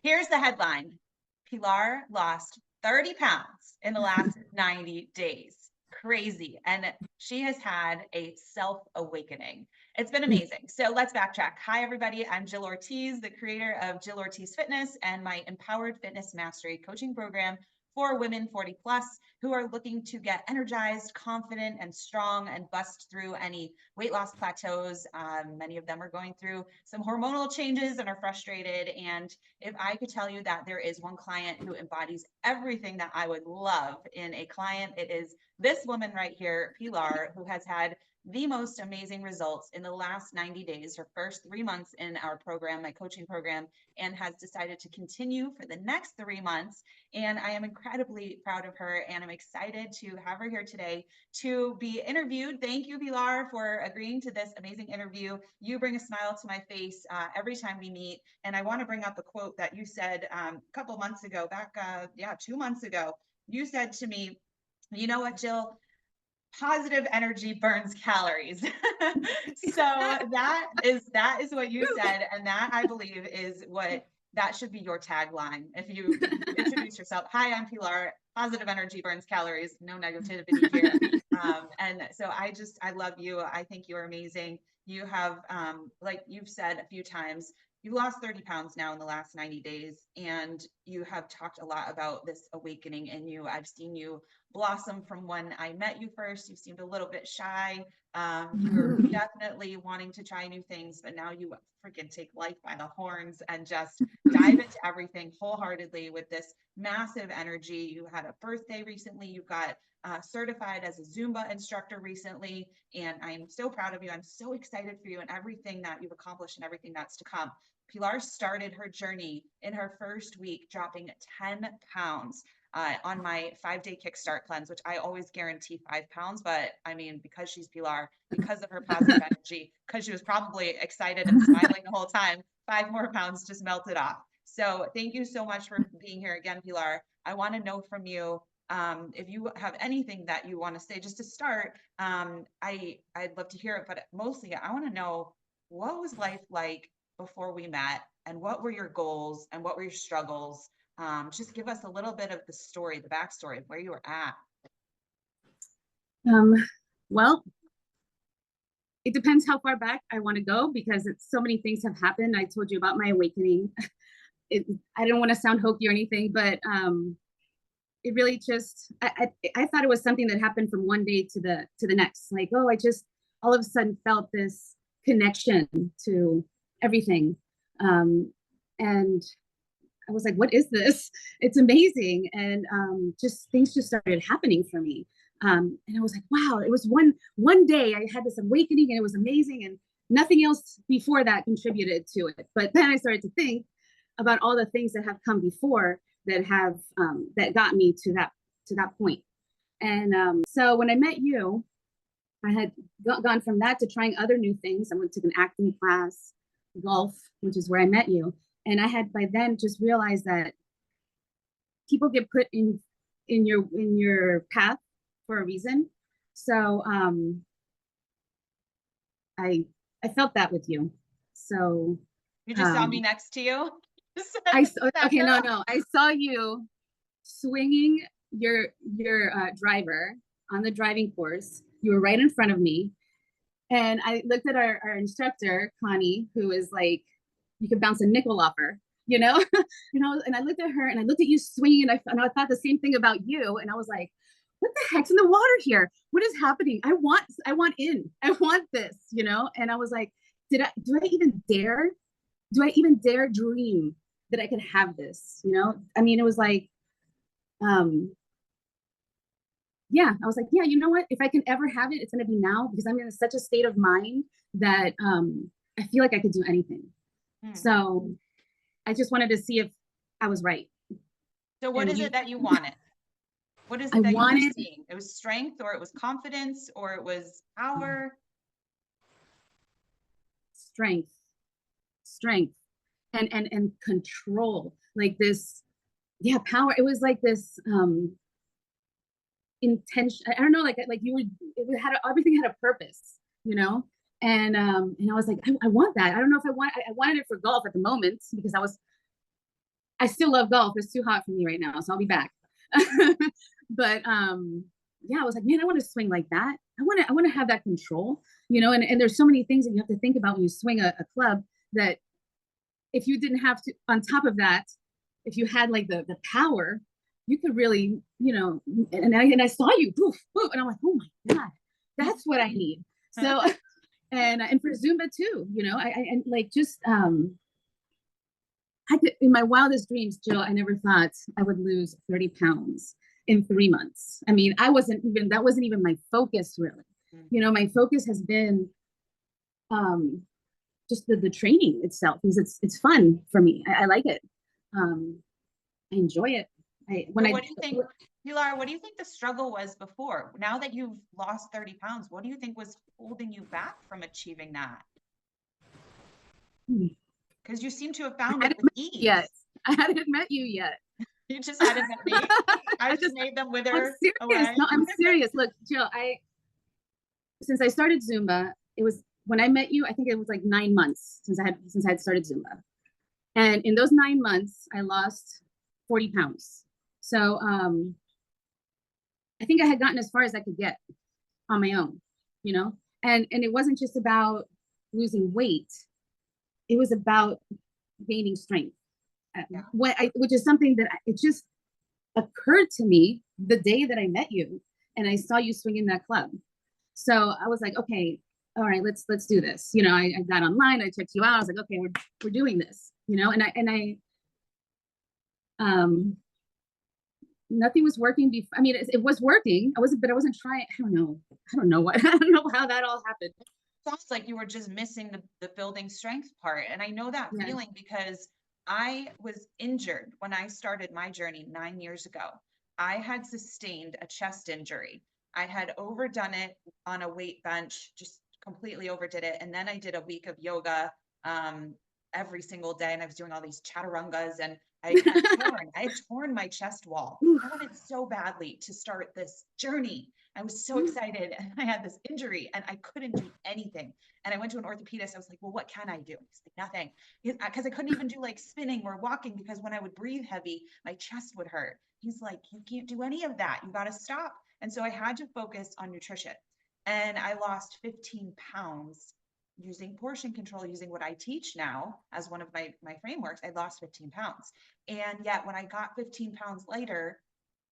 Here's the headline. Pilar lost 30 pounds in the last 90 days. Crazy. And she has had a self-awakening. It's been amazing. So let's backtrack. Hi, everybody. I'm Jill Ortiz, the creator of Jill Ortiz Fitness and my Empowered Fitness Mastery coaching program for women 40 plus who are looking to get energized, confident, and strong and bust through any weight loss plateaus. Many of them are going through some hormonal changes and are frustrated. And if I could tell you that there is one client who embodies everything that I would love in a client, it is this woman right here, Pilar, who has had the most amazing results in the last 90 days, her first 3 months in our program, my coaching program, and has decided to continue for the next 3 months. And I am incredibly proud of her, and I'm excited to have her here today to be interviewed. Thank you, Pilar, for agreeing to this amazing interview. You bring a smile to my face every time we meet. And I want to bring up a quote that you said a couple months ago, 2 months ago. You said to me, you know what, Jill? Positive energy burns calories. So that is what you said, and that I believe is what that should be your tagline. If you introduce yourself, hi, I'm Pilar. Positive energy burns calories. No negativity here. And so I love you. I think you're amazing. You have, like you've said a few times, you lost 30 pounds now in the last 90 days, and you have talked a lot about this awakening in you. I've seen you blossom from when I met you first. You seemed a little bit shy. You were definitely wanting to try new things, but now you freaking take life by the horns and just dive into everything wholeheartedly with this massive energy. You had a birthday recently. You got certified as a Zumba instructor recently, and I'm so proud of you. I'm so excited for you and everything that you've accomplished and everything that's to come. Pilar started her journey in her first week, dropping 10 pounds on my 5-day kickstart cleanse, which I always guarantee 5 pounds. But I mean, because she's Pilar, because of her positive energy, because she was probably excited and smiling the whole time, 5 more pounds just melted off. So thank you so much for being here again, Pilar. I want to know from you, if you have anything that you want to say, just to start. I'd love to hear it, but mostly I want to know, what was life like before we met, and what were your goals and what were your struggles? Just give us a little bit of the story, the backstory of where you were at. Well, it depends how far back I want to go, because so many things have happened. I told you about my awakening. I don't want to sound hokey or anything, but it really just, I thought it was something that happened from one day to the next. Like, oh, I just all of a sudden felt this connection to everything. And I was like, what is this? It's amazing. And just things just started happening for me. And I was like, wow, it was one day I had this awakening, and it was amazing. And nothing else before that contributed to it. But then I started to think about all the things that have come before that have that got me to that point. And so when I met you, I had gone from that to trying other new things. I went to an acting class, golf, which is where I met you. And I had by then just realized that people get put in your path for a reason. So I felt that with you. So you just saw me next to you. I saw you swinging your driver on the driving course. You were right in front of me, and I looked at our instructor, Connie, who is like, you could bounce a nickel off her, you know. And I looked at her, and I looked at you swinging, and I thought the same thing about you, and I was like, what the heck's in the water here? What is happening? I want in. I want this, you know. And I was like, do I even dare dream that I could have this, you know? I mean, it was like, yeah, I was like, yeah, you know what? If I can ever have it, it's going to be now, because I'm in such a state of mind that I feel like I could do anything. So I just wanted to see if I was right. So what is it that you wanted? What is it that you were seeing? It was strength, or it was confidence, or it was power? Strength and control, like this, yeah, power. It was like this intention. I don't know, like you would, everything had a purpose, you know. And I was like, I want that. I don't know if I wanted it for golf at the moment, because I still love golf. It's too hot for me right now, so I'll be back. But yeah, I was like, man, I want to swing like that. I want to have that control, you know. And there's so many things that you have to think about when you swing a club that if you didn't have to, on top of that, if you had like the power, you could really, you know. And I saw you, poof, poof, and I'm like, oh my god, that's what I need. So, and for Zumba too, you know, I and like just I could, in my wildest dreams, Jill, I never thought I would lose 30 pounds in 3 months. I mean, that wasn't even my focus really. You know, my focus has been um, just the training itself because it's fun for me. I like it. Um, I enjoy it. So what do you think, Pilar, what do you think the struggle was before? Now that you've lost 30 pounds, what do you think was holding you back from achieving that? Because you seem to have found it with ease. Yes, I hadn't met you yet. You just hadn't met me. I just made them wither away. No, I'm serious. Look, Jill, since I started Zumba, it was when I met you, I think it was like 9 months since I had started Zumba. And in those 9 months, I lost 40 pounds. So I think I had gotten as far as I could get on my own, you know? And it wasn't just about losing weight. It was about gaining strength. Yeah. Which is something that it just occurred to me the day that I met you and I saw you swing in that club. So I was like, okay, all right, let's do this. You know, I got online, I checked you out. I was like, okay, we're doing this, you know, and I nothing was working before. I mean, it was working. I wasn't trying. I don't know I don't know how that all happened. Sounds like you were just missing the building strength part. And I know that feeling because I was injured when I started my journey 9 years ago. I had sustained a chest injury. I had overdone it on a weight bench, just completely overdid it. And then I did a week of yoga every single day. And I was doing all these chaturangas and I had torn my chest wall. I wanted so badly to start this journey. I was so excited and I had this injury and I couldn't do anything. And I went to an orthopedist. I was like, well, what can I do? He's like, nothing. Because I couldn't even do like spinning or walking because when I would breathe heavy, my chest would hurt. He's like, you can't do any of that. You got to stop. And so I had to focus on nutrition. And I lost 15 pounds using portion control, using what I teach now as one of my frameworks. I lost 15 pounds. And yet when I got 15 pounds later,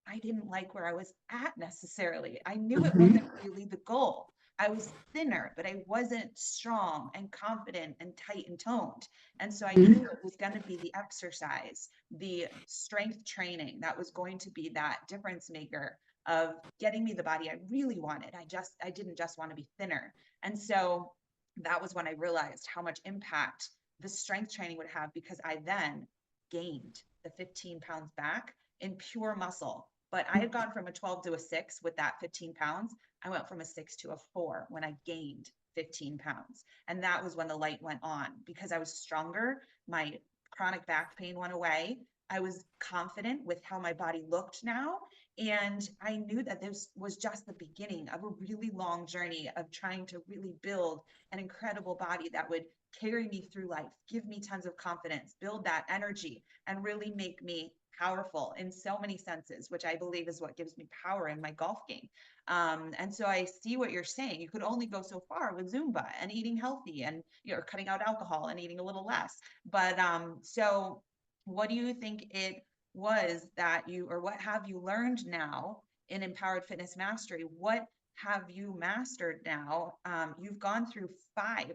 I didn't like where I was at necessarily. I knew it wasn't really the goal. I was thinner, but I wasn't strong and confident and tight and toned. And so I knew it was going to be the exercise, the strength training that was going to be that difference maker of getting me the body I really wanted. I didn't just want to be thinner. And so that was when I realized how much impact the strength training would have because I then gained the 15 pounds back in pure muscle. But I had gone from a 12 to a 6 with that 15 pounds. I went from a 6 to a 4 when I gained 15 pounds. And that was when the light went on because I was stronger. My chronic back pain went away. I was confident with how my body looked now. And I knew that this was just the beginning of a really long journey of trying to really build an incredible body that would carry me through life, give me tons of confidence, build that energy, and really make me powerful in so many senses, which I believe is what gives me power in my golf game. And so I see what you're saying. You could only go so far with Zumba and eating healthy and you're cutting out alcohol and eating a little less. But so what do you think it was that what have you learned now in Empowered Fitness Mastery? What have you mastered now? You've gone through 5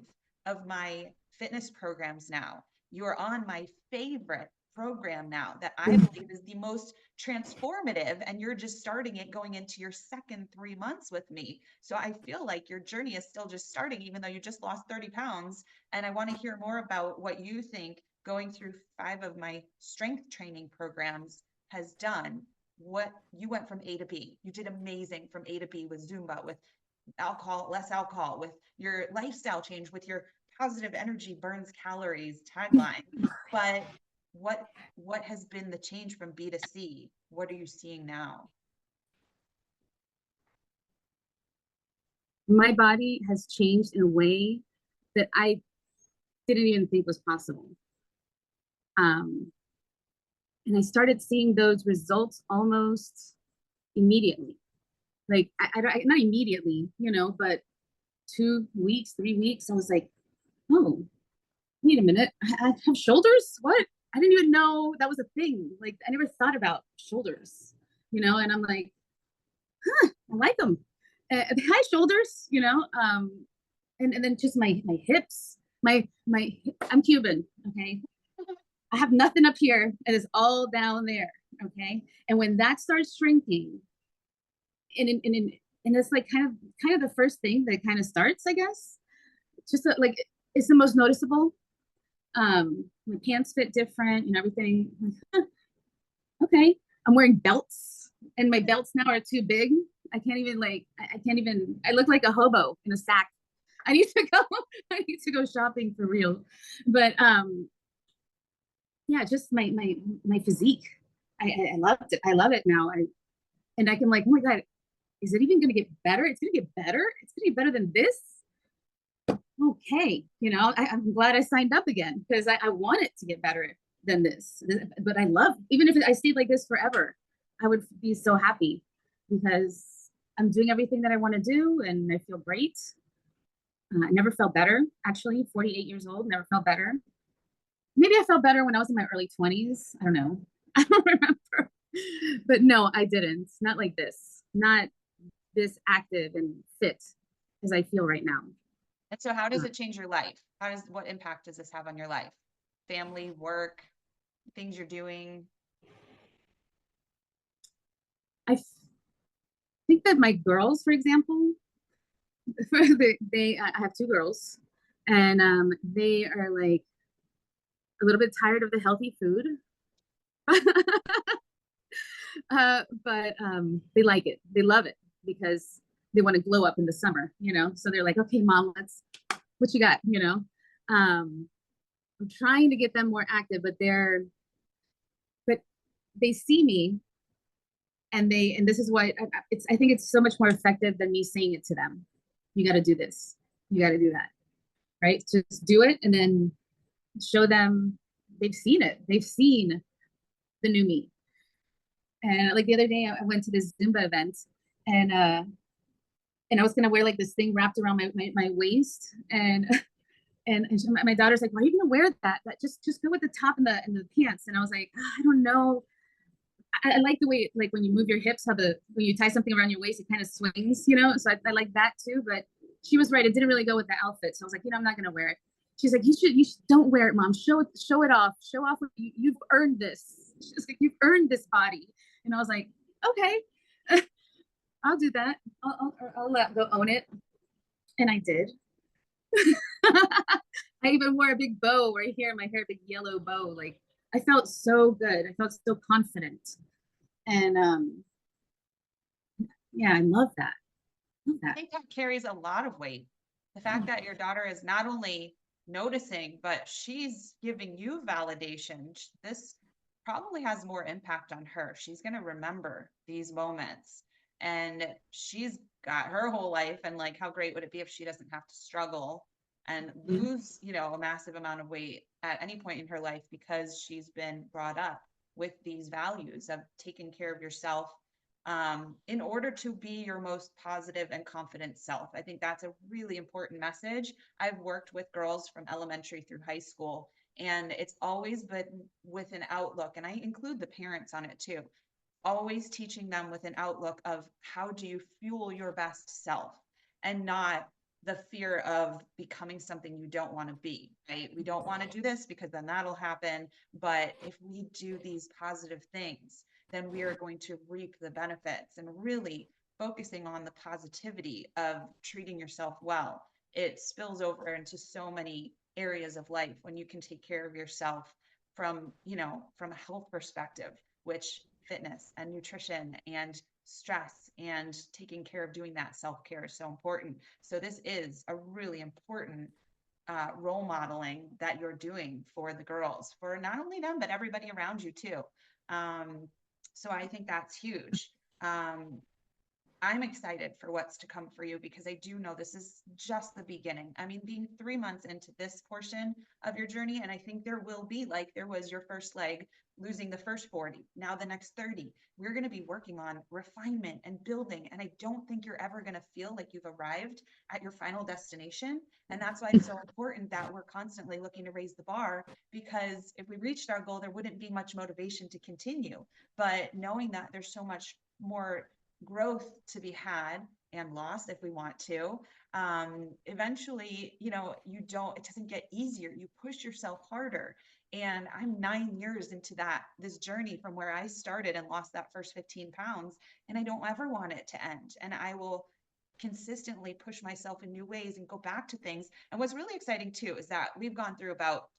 of my fitness programs now. You're on my favorite program now that I believe is the most transformative, and you're just starting it going into your second 3 months with me. So I feel like your journey is still just starting, even though you just lost 30 pounds. And I want to hear more about what you think going through 5 of my strength training programs has done. What you went from A to B. You did amazing from A to B with Zumba, with less alcohol, with your lifestyle change, with your positive energy burns calories tagline. But what has been the change from B to C? What are you seeing now? My body has changed in a way that I didn't even think was possible. And I started seeing those results almost immediately. Like, not immediately, but 2 weeks, 3 weeks, I was like, oh, wait a minute. I have shoulders? What? I didn't even know that was a thing. Like, I never thought about shoulders, and I'm like, I like them. High shoulders, and then just my hips, I'm Cuban, okay? I have nothing up here. It is all down there, okay? And when that starts shrinking, and it's like kind of the first thing that kind of starts, I guess. Just like it's the most noticeable. My pants fit different and everything. Okay, I'm wearing belts, and my belts now are too big. I can't even I can't even. I look like a hobo in a sack. I need to go. I need to go shopping for real. But yeah, just my physique. I loved it. I love it now. And I can like, oh my god, is it even going to get better? It's going to get better. It's going to get better than this. Okay, I'm glad I signed up again because I want it to get better than this. But I love, even if I stayed like this forever, I would be so happy because I'm doing everything that I want to do and I feel great. I never felt better, actually. 48 years old, never felt better. Maybe I felt better when I was in my early 20s. I don't know. I don't remember. But no, I didn't. Not like this. Not this active and fit as I feel right now. And so how does it change your life? What impact does this have on your life? Family, work, things you're doing? I think that my girls, for example, I have two girls, and they are like a little bit tired of the healthy food, but they like it. They love it because they want to glow up in the summer, So they're like, okay, mom, what you got, I'm trying to get them more active, but they see me, and this is why I think it's so much more effective than me saying it to them. You got to do this. You got to do that. Right? Just do it, and then show them they've seen it. They've seen the new me. And like the other day, I went to this Zumba event, and I was gonna wear like this thing wrapped around my waist, and my daughter's like, "Why are you gonna wear that? That just go with the top and the pants." And I was like, I don't know. I like the way like when you move your hips, how when you tie something around your waist, it kind of swings, So I like that too. But she was right; it didn't really go with the outfit. So I was like, I'm not gonna wear it. She's like, you should don't wear it, mom. Show it off. Show off what you've earned this. She's like, you've earned this body. And I was like, okay, I'll do that. I'll go own it. And I did. I even wore a big bow right here in my hair, big yellow bow. Like I felt so good. I felt so confident. And yeah, I love that. Love I that. think that carries a lot of weight. The fact that your daughter is not only noticing, but she's giving you validation. This probably has more impact on her. She's going to remember these moments, and she's got her whole life. And like, how great would it be if she doesn't have to struggle and lose, a massive amount of weight at any point in her life because she's been brought up with these values of taking care of yourself in order to be your most positive and confident self. I think that's a really important message. I've worked with girls from elementary through high school, and it's always been with an outlook, and I include the parents on it too, always teaching them with an outlook of how do you fuel your best self and not the fear of becoming something you don't want to be, right? We don't want to do this because then that'll happen. But if we do these positive things, then we are going to reap the benefits, and really focusing on the positivity of treating yourself well. It spills over into so many areas of life when you can take care of yourself from a health perspective, which fitness and nutrition and stress and taking care of doing that self-care is so important. So this is a really important role modeling that you're doing for the girls, for not only them, but everybody around you too. So I think that's huge. Um, I'm excited for what's to come for you because I do know this is just the beginning. I mean, being 3 months into this portion of your journey, and I think there will be, like there was your first leg, losing the first 40, now the next 30. We're going to be working on refinement and building. And I don't think you're ever going to feel like you've arrived at your final destination. And that's why it's so important that we're constantly looking to raise the bar, because if we reached our goal, there wouldn't be much motivation to continue. But knowing that there's so much more growth to be had and lost if we want to, eventually, you know, it doesn't get easier, you push yourself harder. And I'm 9 years into this journey from where I started and lost that first 15 pounds, and I don't ever want it to end. And I will consistently push myself in new ways and go back to things. And what's really exciting too is that we've gone through about,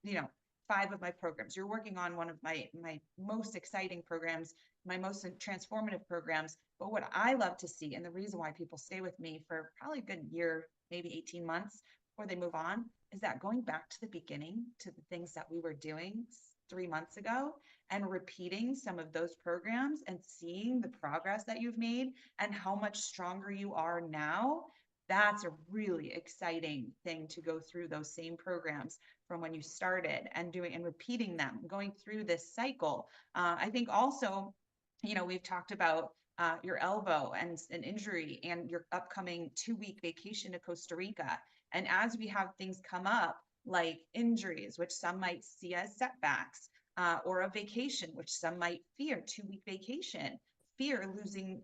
5 of my programs. You're working on one of my most exciting programs, my most transformative programs. But what I love to see, and the reason why people stay with me for probably a good year, maybe 18 months before they move on, is that going back to the beginning, to the things that we were doing 3 months ago, and repeating some of those programs and seeing the progress that you've made and how much stronger you are now. That's a really exciting thing, to go through those same programs from when you started and doing and repeating them, going through this cycle. I think also, we've talked about your elbow and an injury and your upcoming 2-week vacation to Costa Rica. And as we have things come up, like injuries, which some might see as setbacks, or a vacation, which some might fear, 2-week vacation, fear losing,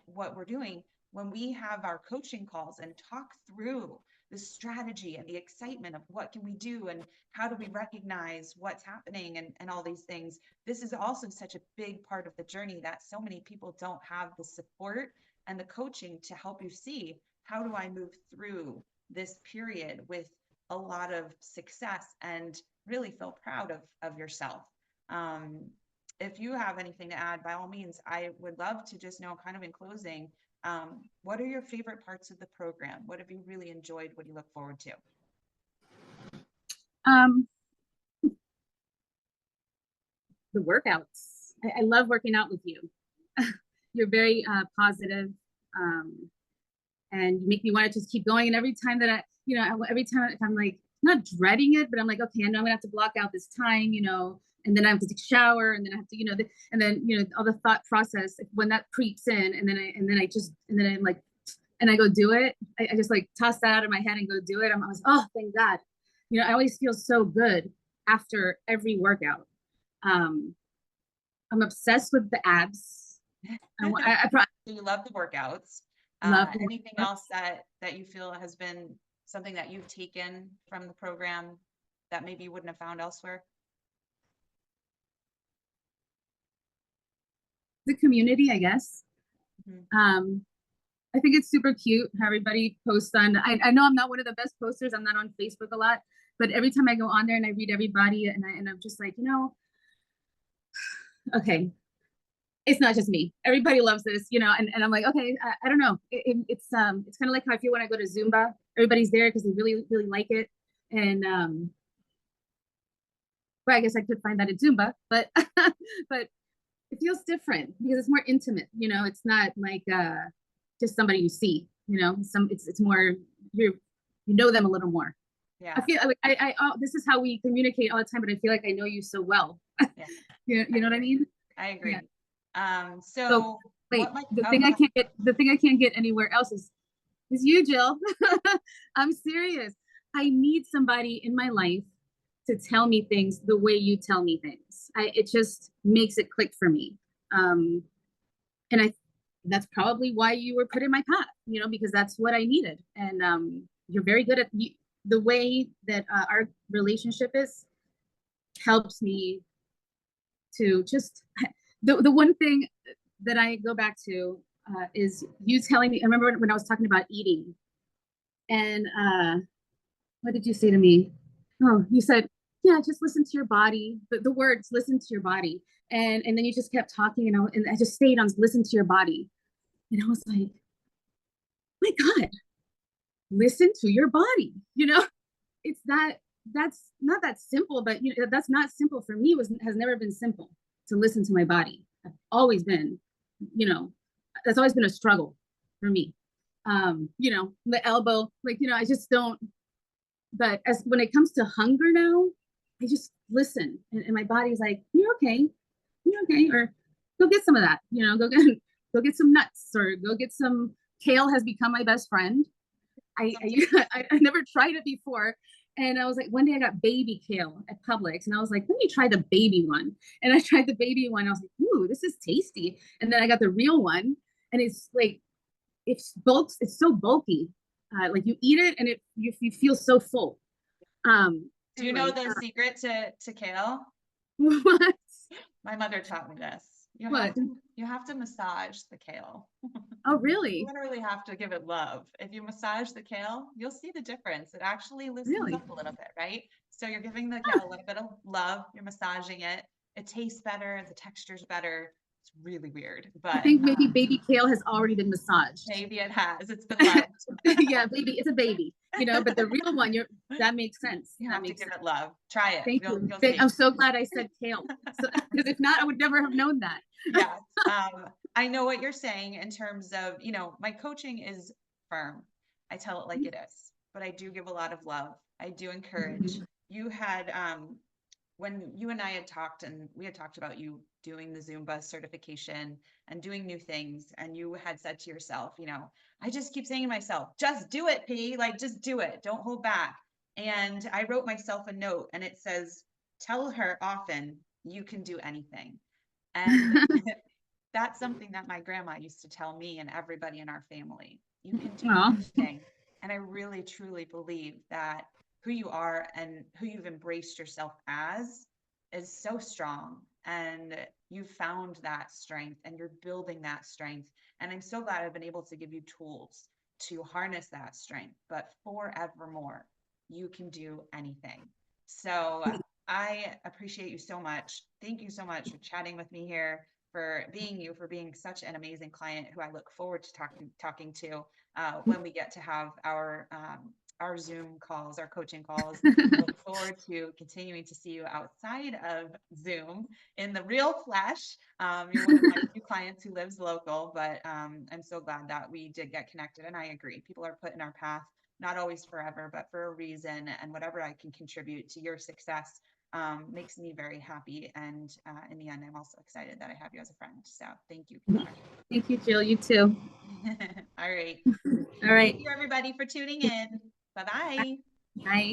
what we're doing. When we have our coaching calls and talk through the strategy and the excitement of what can we do and how do we recognize what's happening and all these things, this is also such a big part of the journey that so many people don't have the support and the coaching to help you see, how do I move through this period with a lot of success and really feel proud of yourself. If you have anything to add, by all means, I would love to just know, kind of in closing, what are your favorite parts of the program? What have you really enjoyed? What do you look forward to? The workouts. I love working out with you. You're very positive, and you make me want to just keep going. And every time that every time if I'm like not dreading it, but I'm like, okay, I know I'm gonna have to block out this time, and then I have to take a shower, and then I have to, and then all the thought process when that creeps in, and then I'm like, and I go do it. I just like toss that out of my head and go do it. I'm always, oh, thank God. I always feel so good after every workout. I'm obsessed with the abs. You love the workouts. Anything else that you feel has been something that you've taken from the program that maybe you wouldn't have found elsewhere? The community, I guess. Mm-hmm. I think it's super cute how everybody posts on. I know I'm not one of the best posters. I'm not on Facebook a lot, but every time I go on there and I read everybody, and I'm just like, okay, it's not just me. Everybody loves this, and I'm like, okay, I don't know. It's kind of like how I feel when I go to Zumba. Everybody's there because they really, really like it. And well, I guess I could find that at Zumba, but but it feels different because it's more intimate. It's not like just somebody you see. It's more you know them a little more. Yeah. I feel like this is how we communicate all the time, but I feel like I know you so well. Yeah. you know what I mean? I agree. Yeah. So wait, the thing I can't get anywhere else is you, Jill. I'm serious. I need somebody in my life to tell me things the way you tell me things. It just makes it click for me. And that's probably why you were put in my path, because that's what I needed. And you're very good at the way that our relationship is helps me to just, the one thing that I go back to is you telling me, I remember when I was talking about eating, and what did you say to me? Oh, you said, yeah, just listen to your body. The words, listen to your body. And then you just kept talking, and I just stayed on listen to your body. And I was like, my God, listen to your body. That's not that simple, but that's not simple for me. Has never been simple to listen to my body. I've always been, that's always been a struggle. for me. You know, the elbow, like, you know, I just don't, but as when it comes to hunger now, I just listen and my body's like, you're okay. You're okay. Or go get some of that, you know, go get some nuts or go get some kale has become my best friend. I never tried it before. And I was like, one day I got baby kale at Publix, and I was like, let me try the baby one. And I tried the baby one. I was like, ooh, this is tasty. And then I got the real one, and it's like it's bulks. It's so bulky. Like you eat it, and you feel so full. Do you know Anyway, the secret to kale? what? My mother taught me this. What? You have to massage the kale. Oh, You really? literally have to give it love. If you massage the kale, you'll see the difference. It actually loosens Really? up a little bit, right? So you're giving the kale a little bit of love, you're massaging it. It tastes better, the texture's better. It's really weird, I but think maybe baby kale has already been massaged. maybe it has. It's been loved. Yeah, baby, it's a baby, you know, but the real one, that makes sense. You That have to makes give sense. it love. Try it. Thank You'll you. see. I'm so glad I said kale. So, because if not, I would never have known that. Yes. I know what you're saying in terms of, my coaching is firm. I tell it like it is, but I do give a lot of love. I do encourage. You had, when you and I had talked and we had talked about you doing the Zumba certification and doing new things, and you had said to yourself, I just keep saying to myself, just do it, P, like just do it. Don't hold back. And I wrote myself a note and it says, tell her often you can do anything. And that's something that my grandma used to tell me and everybody in our family. You can do Well, anything. And I really truly believe that who you are and who you've embraced yourself as is so strong. And you've found that strength and you're building that strength. And I'm so glad I've been able to give you tools to harness that strength. But forevermore, you can do anything. So I appreciate you so much. Thank you so much for chatting with me here, for being you, for being such an amazing client who I look forward to talking to when we get to have our Zoom calls, our coaching calls. I look forward to continuing to see you outside of Zoom in the real flesh. You're one of my few clients who lives local, but I'm so glad that we did get connected. And I agree, people are put in our path, not always forever, but for a reason. And whatever I can contribute to your success makes me very happy. And in the end, I'm also excited that I have you as a friend. So thank you, Pilar. thank you, Jill. You too. All right. All right. Thank you, everybody, for tuning in. Bye-bye. Bye.